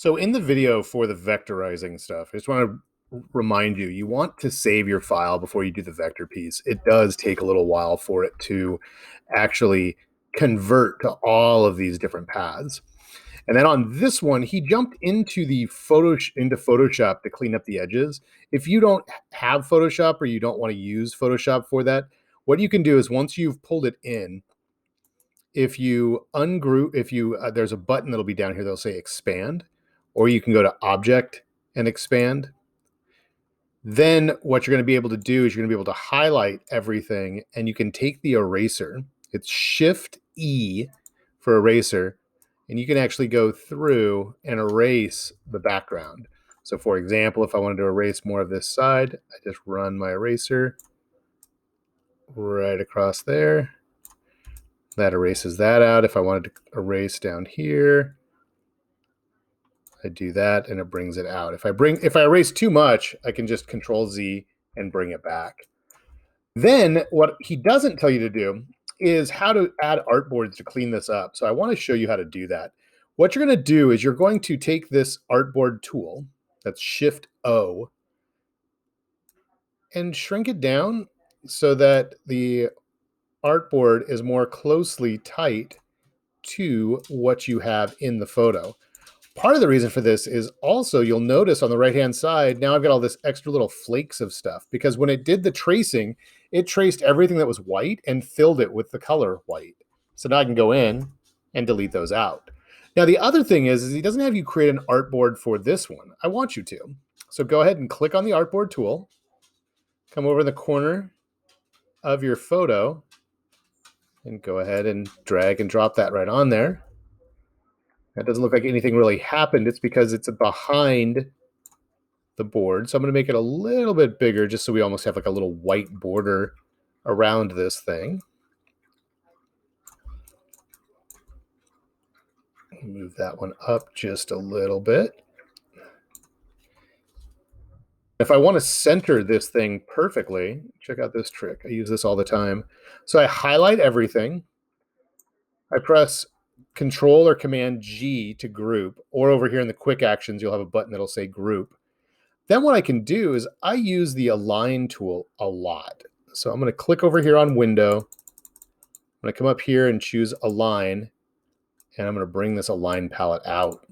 So in the video for the vectorizing stuff, I just want to remind you, you want to save your file before you do the vector piece. It does take a little while for it to actually convert to all of these different paths. And then on this one, he jumped into the Photoshop to clean up the edges. If you don't have Photoshop or you don't want to use Photoshop for that, what you can do is once you've pulled it in, if you ungroup, there's a button that'll be down here that'll say expand, or you can go to object and expand. Then what you're going to be able to do is you're going to be able to highlight everything, and you can take the eraser. It's Shift E for eraser, and you can actually go through and erase the background. So for example, if I wanted to erase more of this side, I just run my eraser right across there. That erases that out. If I wanted to erase down here, I do that and it brings it out. If I erase too much, I can just Control Z and bring it back. Then what he doesn't tell you to do is how to add artboards to clean this up. So I want to show you how to do that. What you're going to do is you're going to take this artboard tool, that's Shift O, and shrink it down so that the artboard is more closely tight to what you have in the photo. Part of the reason for this is also you'll notice on the right-hand side, now I've got all this extra little flakes of stuff because when it did the tracing, it traced everything that was white and filled it with the color white. So now I can go in and delete those out. Now, the other thing is he doesn't have you create an artboard for this one. I want you to. So go ahead and click on the artboard tool, come over in the corner of your photo, and go ahead and drag and drop that right on there. That doesn't look like anything really happened. It's because it's behind the board. So I'm going to make it a little bit bigger just so we almost have like a little white border around this thing. Move that one up just a little bit. If I want to center this thing perfectly, check out this trick. I use this all the time. So I highlight everything. I press Control or Command G to group, or over here in the quick actions, you'll have a button that'll say group. Then what I can do is I use the Align tool a lot. So I'm going to click over here on Window. I'm going to come up here and choose Align, and I'm going to bring this Align palette out.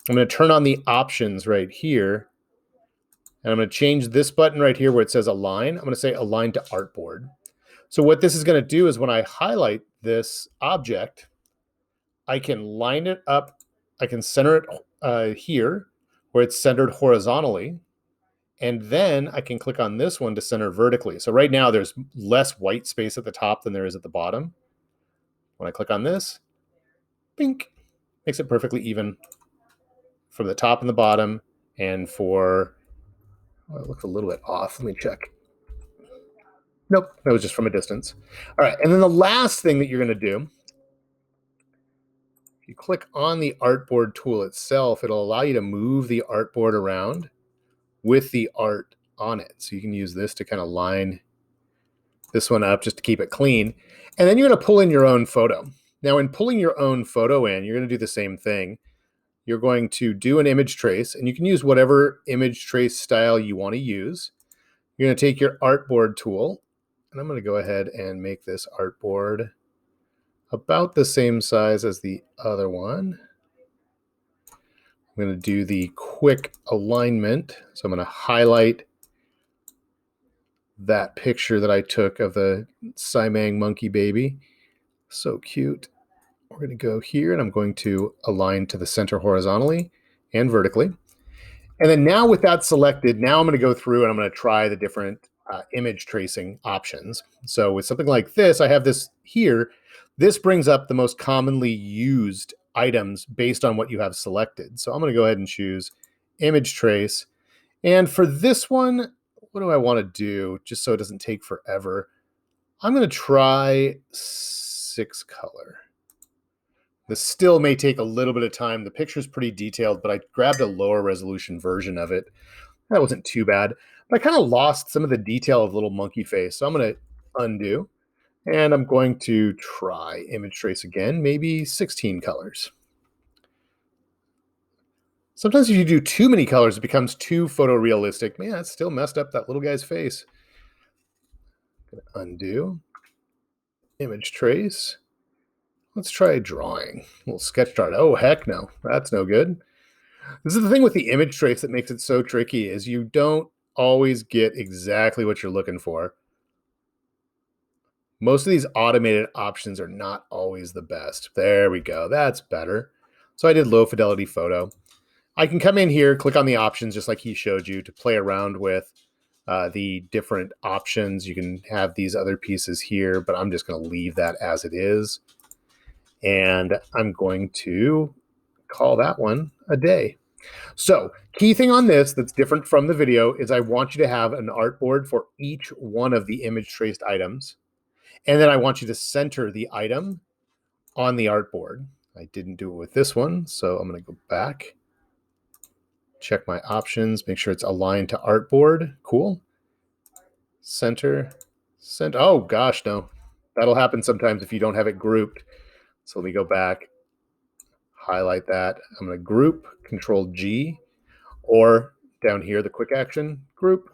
I'm going to turn on the options right here, and I'm going to change this button right here where it says Align. I'm going to say Align to Artboard. So what this is going to do is when I highlight this object, I can line it up. I can center it here where it's centered horizontally. And then I can click on this one to center vertically. So right now there's less white space at the top than there is at the bottom. When I click on this, pink, makes it perfectly even from the top and the bottom. And for, well, it looks a little bit off. Let me check. Nope, that was just from a distance. All right, and then the last thing that you're going to do, if you click on the artboard tool itself, it'll allow you to move the artboard around with the art on it. So you can use this to kind of line this one up just to keep it clean. And then you're going to pull in your own photo. Now, in pulling your own photo in, you're going to do the same thing. You're going to do an image trace, and you can use whatever image trace style you want to use. You're going to take your artboard tool, and I'm going to go ahead and make this artboard about the same size as the other one. I'm going to do the quick alignment. So I'm going to highlight that picture that I took of the Simang monkey baby. So cute. We're going to go here and I'm going to align to the center horizontally and vertically. And then now with that selected, now I'm going to go through and I'm going to try the different image tracing options. So with something like this, I have this here. This brings up the most commonly used items based on what you have selected. So I'm going to go ahead and choose image trace. And for this one, what do I want to do just so it doesn't take forever? I'm going to try 6 color. This still may take a little bit of time. The picture's pretty detailed, but I grabbed a lower resolution version of it. That wasn't too bad. But I kind of lost some of the detail of the little monkey face. So I'm going to undo. And I'm going to try image trace again, maybe 16 colors. Sometimes if you do too many colors, it becomes too photorealistic. Man, it's still messed up that little guy's face. Undo. Image trace. Let's try drawing. A little sketch art. Oh, heck no. That's no good. This is the thing with the image trace that makes it so tricky is you don't always get exactly what you're looking for. Most of these automated options are not always the best. There we go. That's better. So I did low fidelity photo. I can come in here, click on the options just like he showed you to play around with the different options. You can have these other pieces here, but I'm just going to leave that as it is. And I'm going to call that one a day. So key thing on this that's different from the video is I want you to have an artboard for each one of the image traced items. And then I want you to center the item on the artboard. I didn't do it with this one, so I'm going to go back, check my options, make sure it's aligned to artboard. Cool. Center. Oh, gosh, no. That'll happen sometimes if you don't have it grouped. So let me go back, highlight that. I'm going to group, Control G, or down here, the quick action, group.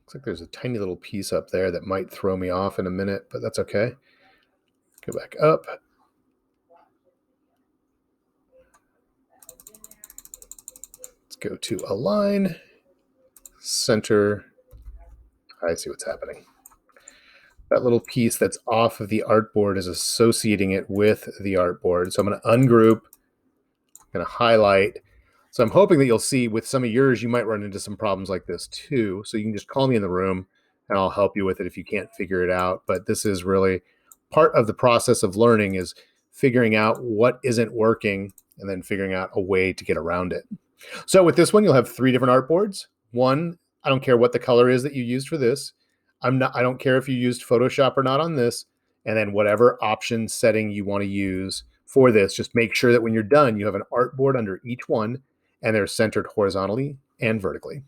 Looks like there's a tiny little piece up there that might throw me off in a minute, but that's okay. Go back up. Let's go to align, center. I see what's happening. That little piece that's off of the artboard is associating it with the artboard. So I'm going to ungroup, I'm going to highlight. So I'm hoping that you'll see with some of yours, you might run into some problems like this too. So you can just call me in the room and I'll help you with it if you can't figure it out. But this is really part of the process of learning, is figuring out what isn't working and then figuring out a way to get around it. So with this one, you'll have 3 different artboards. One, I don't care what the color is that you used for this. I don't care if you used Photoshop or not on this. And then whatever option setting you want to use for this, just make sure that when you're done, you have an artboard under each one and they're centered horizontally and vertically.